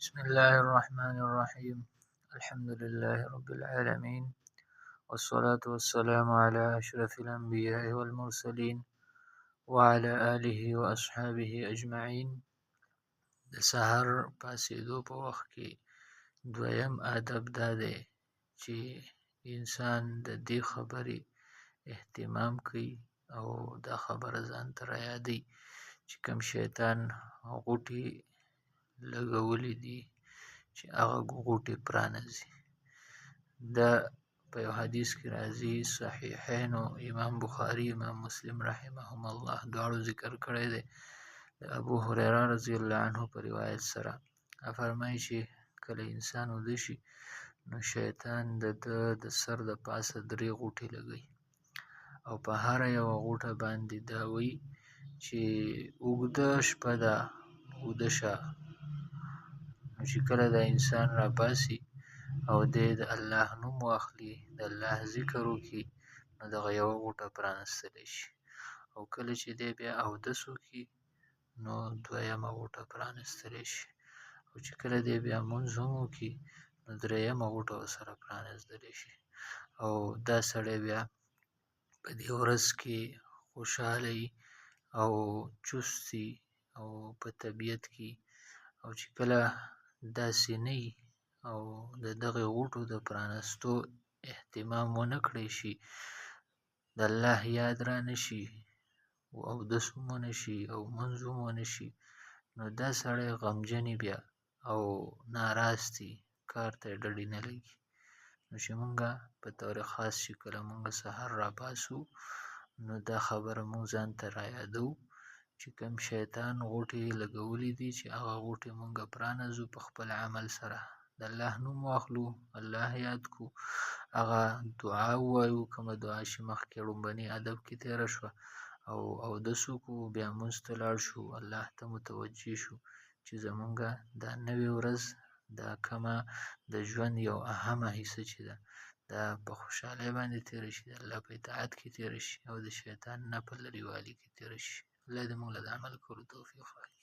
بسم الله الرحمن الرحيم. الحمد لله رب العالمين، والصلاة والسلام على أشرف الأنبياء والمرسلين وعلى آله وأصحابه أجمعين. د سحر پاسېدو په وخت کې دویم ادب دا دی چې انسان د دې خبرې اهتمام کوي او دا خبره ځان ته رایادوي چې کوم شیطان غوټې لګولې دي چې هغه غوټې پرانیزي. دا په یو حدیث کې راځي، صحیحینو امام بخاري امام مسلم رحمهم الله دواړو ذکر کړی دی. د ابو هریره رضی الله عنه په روایت سره فرمایي چې کله انسان ویده شي نو شیطان د سر د پاسه 3 غوټې لګوي او په هره یوه غوټه باندې دا وایي چې اوږده شپه ده، ویده شه. نو چې کله دا انسان راپاسي او دی د الله نوم واخلي، د الله ذکر وکړي، نو دغه یوه غوټه پرانستلی شي. او کله چې دی بیا اودس وکړي نو دویمه غوټه پرانستلی شي. او چې کله دی بیا لمونځ هم وکړي نو دریمه غوټه ورسره پرانستلی شي. او دا سړی بیا په دې ورځ کې خوشحاله وي او چست وي او په طبیعت کې. او چې کله داسې نه وي او د دغې غوټو د پرانستو اهتمام ونه کړی شي، د الله یاد را نه شي، اودس هم ونه شي او لمونځ هم ونه شي، نو دا سړی غمجن وي بیا او ناراستی، کار ته یې ډډې نه لګي. نو چې مونږه په طور خاص چې کله مونږه سحر راپاسو نو دا خبره مونږ ځان ته رایادوو چې کوم شیطان غوټې لګولې دي چې هغه غوټې مونږه پرانیزو په خپل عمل سره. د الله نوم واخلو، الله یاد کړو، هغه دعا ووایو کومه دعا چې مخکې لومبني ادب کې تېره شوه، او اودس وکړو، بیا لمونځ ته لاړ شو، الله ته متوجه شو چې زمونږه دا نوې ورځ دا کومه د ژوند یو اهمه حصه چې ده دا په خوشحالۍ باندې تېره شي، د الله په اطاعت کې تېره شي او د شیطان نه په لرې والي کې تېره شي. الله دې موږ له د عمل کولو توفیق راکړي.